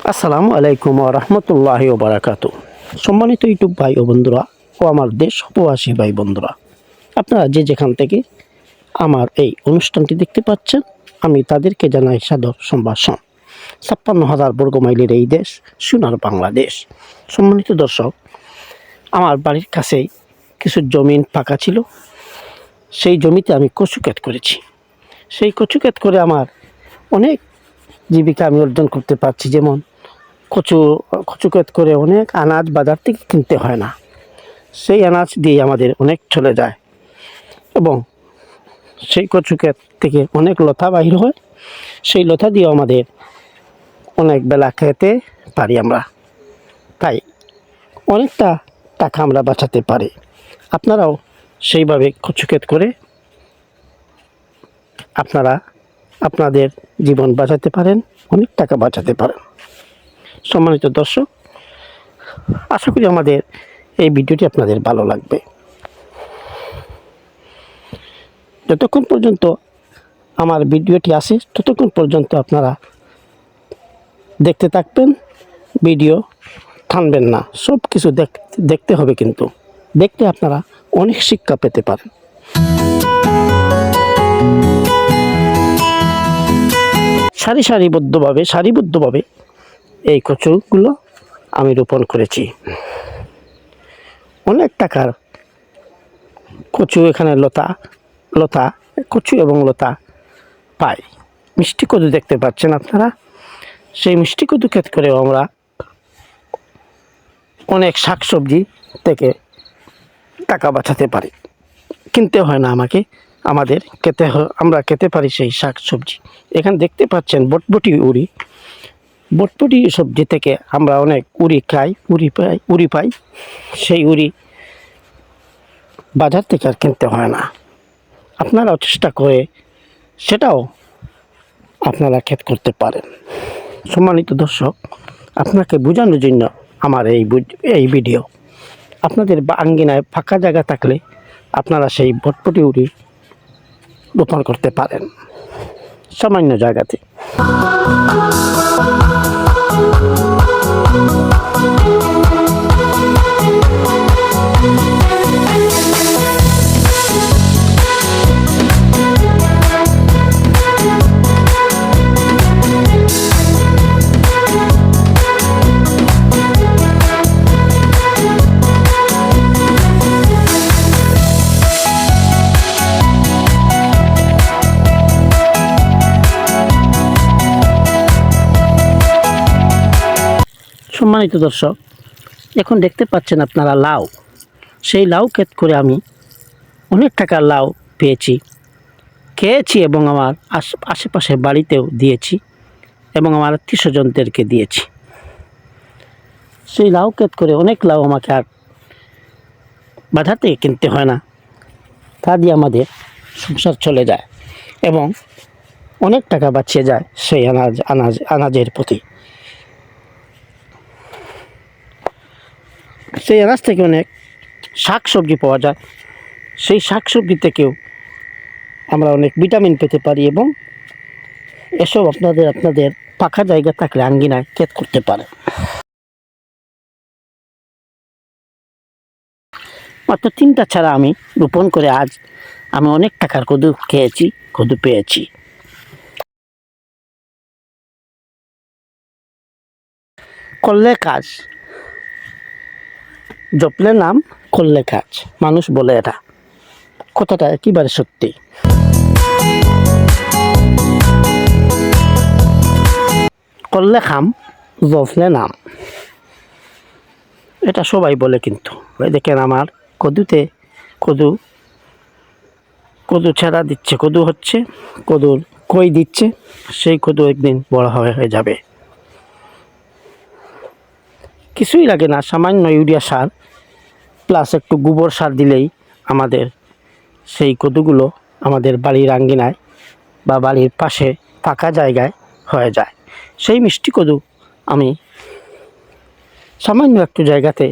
আসসালামু আলাইকুম ওয়া রাহমাতুল্লাহি ওয়া বারাকাতুহু। সম্মানিত ইউটিউব ভাই ও বন্ধুরা ও আমার দেশ প্রবাসী ভাই বন্ধুরা, আপনারা যে যেখান থেকে আমার এই অনুষ্ঠানটি দেখতে পাচ্ছেন, আমি তাদেরকে জানাই সাদর সম্ভাষণ। ৫৬,০০০ বর্গমাইলের এই দেশ সোনার বাংলাদেশ। সম্মানিত দর্শক, আমার বাড়ির কাছেই কিছু জমিন ফাঁকা ছিল। সেই জমিতে আমি কচু ক্ষেত করেছি। সেই কচু ক্ষেত করে আমার অনেক জীবিকা আমি অর্জন করতে পারছি। যেমন কচু ক্ষেত করে অনেক আনাজ বাজার থেকে কিনতে হয় না। সেই আনাজ দিয়ে আমাদের অনেক চলে যায় এবং সেই কচু ক্ষেত থেকে অনেক লতা বাহির হয়। সেই লতা দিয়ে আমাদের অনেক বেলা খেতে পারি আমরা। তাই অনেকটা টাকা আমরা বাঁচাতে পারি। আপনারাও সেইভাবে কচু ক্ষেত করে আপনারা আপনাদের জীবন বাঁচাতে পারেন, অনেক টাকা বাঁচাতে পারেন। সম্মানিত দর্শক, আশা করি আমাদের এই ভিডিওটি আপনাদের ভালো লাগবে। যতক্ষণ পর্যন্ত আমার ভিডিওটি আসে ততক্ষণ পর্যন্ত আপনারা দেখতে থাকবেন। ভিডিও থামবেন না, সব কিছু দেখতে হবে, কিন্তু দেখতে আপনারা অনেক শিক্ষা পেতে পারেন। সারিবদ্ধভাবে এই কচুগুলো আমি রোপণ করেছি। অনেক টাকার কচু এখানে লতা কচু এবং লতা পাই। মিষ্টি কদু দেখতে পাচ্ছেন আপনারা। সেই মিষ্টি কদু ক্ষেত করেও আমরা অনেক শাকসবজি থেকে টাকা বাঁচাতে পারি। কিনতে হয় না আমাদের আমরা খেতে পারি সেই শাকসবজি। এখানে দেখতে পাচ্ছেন বটবটি সবজি থেকে আমরা অনেক উরি পাই। সেই উরি বাজার থেকে আর কিনতে হয় না। আপনারাও চেষ্টা করে সেটাও আপনারা ক্ষেত করতে পারেন। সম্মানিত দর্শক, আপনাকে বোঝানোর জন্য আমার এই ভিডিও। আপনাদের আঙ্গিনায় ফাঁকা জায়গা থাকলে আপনারা সেই বটবটি উরি রোপণ করতে পারেন সামান্য জায়গাতে। সম্মানিত দর্শক, এখন দেখতে পাচ্ছেন আপনারা লাউ। সেই লাউ ক্ষেত করে আমি অনেক টাকার লাউ খেয়েছি এবং আমার আশেপাশে বাড়িতেও দিয়েছি এবং আমার আত্মীয়স্বজনদেরকে দিয়েছি। সেই লাউ ক্ষেত করে অনেক লাউ আমাকে আর বাজার থেকে কিনতে হয় না। তা দিয়ে আমাদের সংসার চলে যায় এবং অনেক টাকা বাঁচিয়ে যায় সেই আনাজের প্রতি। সেই আনাজ থেকে অনেক শাক সবজি পাওয়া যায়। সেই শাক সবজি থেকেও আমরা অনেক ভিটামিন পেতে পারি এবং এসব আপনাদের ফাঁকা জায়গা থাকলে আঙ্গিনায় ক্ষেত করতে পারে। মাত্র 3টা ছাড়া আমি রোপণ করে আজ আমি অনেক টাকার কদু পেয়েছি। করলে কাজ, জপলে নাম, করলে কাজ, মানুষ বলে এটা, কথাটা একেবারে সত্যি। করলে খাম, জপলে নাম, এটা সবাই বলে। কিন্তু দেখেন আমার কদু ছেড়া দিচ্ছে, কদুর কই দিচ্ছে। সেই কদু একদিন বড় হয়ে যাবে। কিছুই লাগে না, সামান্য ইউরিয়া সার প্লাস একটু গোবর সার দিলেই আমাদের সেই কদুগুলো আমাদের বাড়ির আঙ্গিনায় বা বাড়ির পাশে ফাঁকা জায়গায় হয়ে যায়। সেই মিষ্টি কদু আমি সামান্য একটু জায়গাতে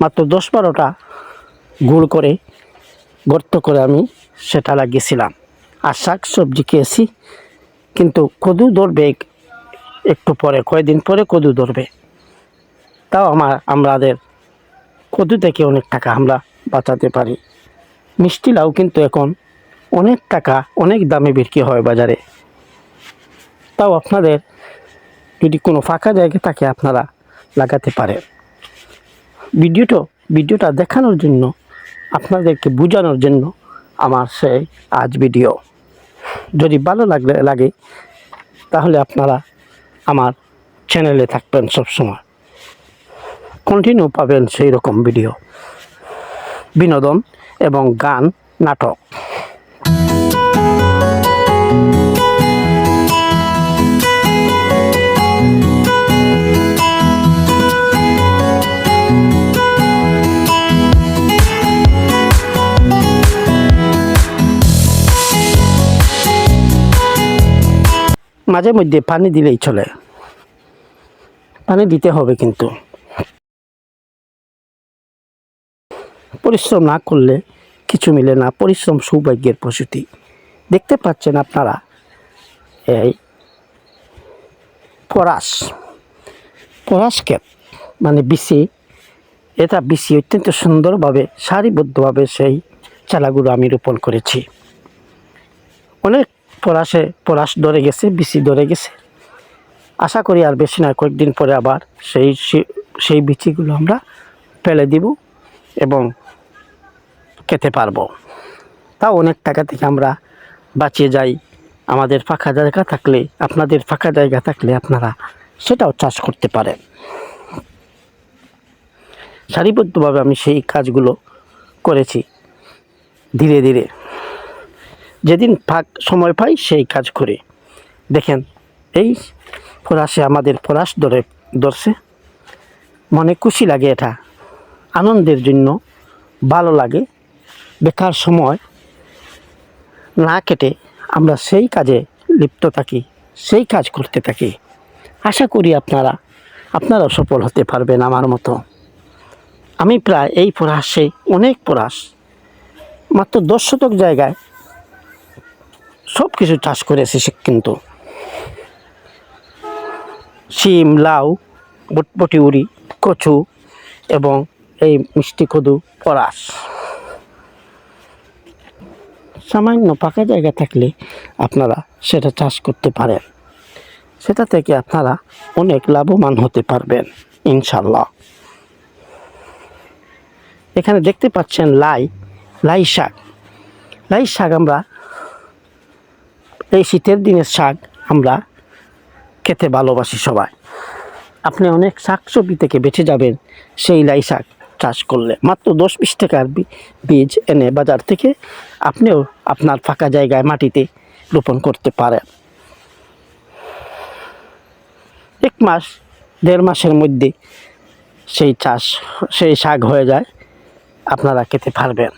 মাত্র 10-12টা গুড় করে গর্ত করে আমি সেটা লাগিয়েছিলাম। আর শাক সবজি খেয়েছি, কিন্তু কদু ধরবে একটু পরে কয়েকদিন পরে কদু ধরবে, তাও আমাদের কদু থেকে অনেক টাকা আমরা বাঁচাতে পারি। মিষ্টি লাউ কিন্তু এখন অনেক টাকা, অনেক দামে বিক্রি হয় বাজারে। তাও আপনাদের যদি কোনো ফাঁকা জায়গা থাকে আপনারা লাগাতে পারেন। ভিডিওটা দেখানোর জন্য, আপনাদেরকে বোঝানোর জন্য আমার সেই আজ ভিডিও। যদি ভালো লাগে তাহলে আপনারা আমার চ্যানেলে থাকবেন সবসময়, কন্টিনিউ পাবেন সেই রকম ভিডিও, বিনোদন এবং গান, নাটক। মাঝে মধ্যে পানি দিলেই চলে, পানি দিতে হবে, কিন্তু পরিশ্রম না করলে কিছু মিলে না। পরিশ্রম সৌভাগ্যের প্রসূতি। দেখতে পাচ্ছেন আপনারা এই পরাশ ক্ষেত, মানে বিসি। এটা বিসি অত্যন্ত সুন্দরভাবে সারিবদ্ধভাবে সেই চারাগুলো আমি রোপণ করেছি। অনেক পরাশ ধরে গেছে, বিসি ধরে গেছে। আশা করি আর বেশি না, কয়েকদিন পরে আবার সেই বিচিগুলো আমরা ফেলে দিব এবং খেতে পারবো। তাও অনেক টাকা থেকে আমরা বাঁচিয়ে যাই। আমাদের ফাঁকা জায়গা থাকলে, আপনাদের ফাঁকা জায়গা থাকলে আপনারা সেটাও চাষ করতে পারেন। সারিবদ্ধভাবে আমি সেই কাজগুলো করেছি। ধীরে ধীরে যেদিন সময় পাই সেই কাজ করে। দেখেন এই পরাশে আমাদের পরাশ ধরছে, মনে খুশি লাগে, এটা আনন্দের জন্য ভালো লাগে। বেকার সময় না কেটে আমরা সেই কাজে লিপ্ত থাকি, সেই কাজ করতে থাকি। আশা করি আপনারাও সফল হতে পারবেন আমার মতো। আমি প্রায় এই পরাশে অনেক পরাশ, মাত্র 10 শতক জায়গায় সব কিছু চাষ করেছি। কিন্তু শিম, লাউ, বটবটি, উড়ি, কচু এবং এই মিষ্টি কদু, পরাশ। সামান্য ফাঁকা জায়গা থাকলে আপনারা সেটা চাষ করতে পারেন। সেটা থেকে আপনারা অনেক লাভবান হতে পারবেন ইনশাল্লাহ। এখানে দেখতে পাচ্ছেন লাই শাক। আমরা এই শীতের দিনের শাক আমরা খেতে ভালোবাসি সবাই। আপনি অনেক শাকসবজি থেকে বেঁচে যাবেন সেই লাই শাক চাষ করলে। মাত্র 10-20 টাকার বীজ এনে বাজার থেকে আপনিও আপনার ফাঁকা জায়গায় মাটিতে রোপণ করতে পারেন। 1-1.5 মাসের মধ্যে সেই শাক হয়ে যায়, আপনারা খেতে পারবেন।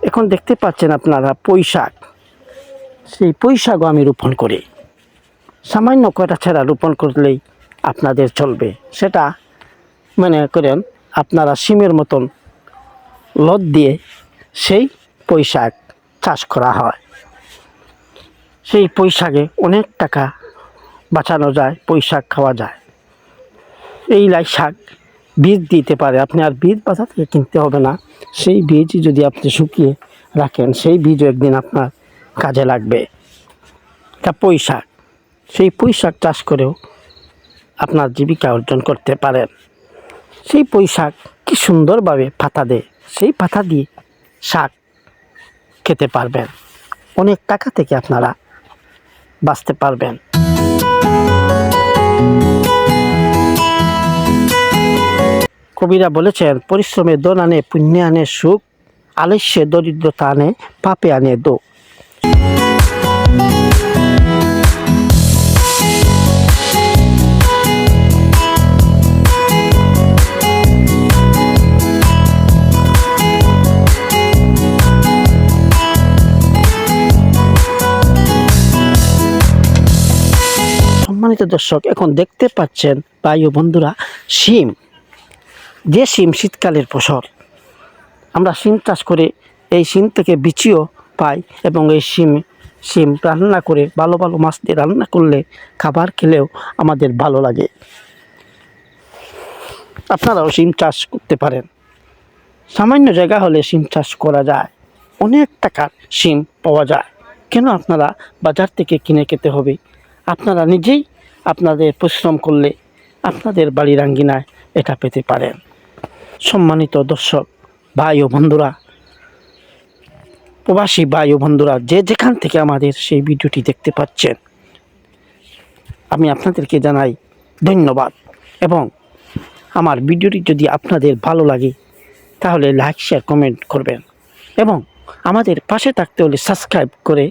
এখন দেখতে পাচ্ছেন আপনারা পুঁই শাক। সেই পুঁই শাকও আমি রোপণ করি। সামান্য কয়টা ছাড়া রোপণ করলেই আপনাদের চলবে। সেটা মনে করেন আপনারা শিমের মতন লদ দিয়ে সেই পুঁই শাক চাষ করা হয়। সেই পুঁই শাকে অনেক টাকা বাঁচানো যায়, পুঁই শাক খাওয়া যায়। এই লাই শাক বীজ দিতে পারে, আপনি আর বীজ বাজার থেকে কিনতে হবে না। সেই বীজ যদি আপনি শুকিয়ে রাখেন, সেই বীজও একদিন আপনার কাজে লাগবে। তা পুঁই শাক, সেই পুঁই শাক চাষ করেও আপনার জীবিকা অর্জন করতে পারেন। সেই পুঁই শাক কি সুন্দরভাবে পাতা দেয়, সেই পাতা দিয়ে শাক খেতে পারবেন। অনেক টাকা থেকে আপনারা বাঁচতে পারবেন। কবিরা বলেছেন, পরিশ্রমে ধন আনে, পুণ্যে আনে সুখ, আলস্যে দরিদ্রতা আনে, পাপে আনে দুঃখ। সম্মানিত দর্শক, এখন দেখতে পাচ্ছেন ভাই ও বন্ধুরা, শিম, যে শিম শীতকালের ফসল। আমরা শিম চাষ করে এই শিম থেকে বিচিও পাই এবং এই শিম রান্না করে ভালো ভালো মাছ দিয়ে রান্না করলে খাবার খেলেও আমাদের ভালো লাগে। আপনারাও শিম চাষ করতে পারেন। সামান্য জায়গা হলে শিম চাষ করা যায়, অনেক টাকার শিম পাওয়া যায়। কেন আপনারা বাজার থেকে কিনে খেতে হবে? আপনারা নিজেই আপনাদের পরিশ্রম করলে আপনাদের বাড়ির আঙ্গিনায় এটা পেতে পারেন। সম্মানিত দর্শক ভাই ও বন্ধুরা, প্রবাসী ভাই ও বন্ধুরা, যে যেখান থেকে আমাদের সেই ভিডিওটি দেখতে পাচ্ছেন, আমি আপনাদেরকে জানাই ধন্যবাদ। এবং আমার ভিডিওটি যদি আপনাদের ভালো লাগে তাহলে লাইক, শেয়ার, কমেন্ট করবেন এবং আমাদের পাশে থাকতে হলে সাবস্ক্রাইব করে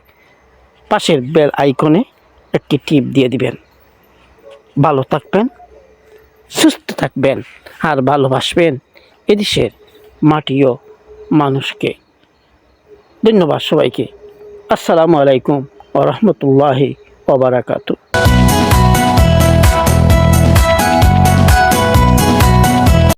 পাশের বেল আইকনে একটি টিপ দিয়ে দিবেন। ভালো থাকবেন, সুস্থ থাকবেন আর ভালোবাসবেন এদেশের মাটি ও মানুষকে। ধন্যবাদ সবাইকে। আসসালামু আলাইকুম ওয়া রাহমাতুল্লাহি ওয়া বারাকাতুহু।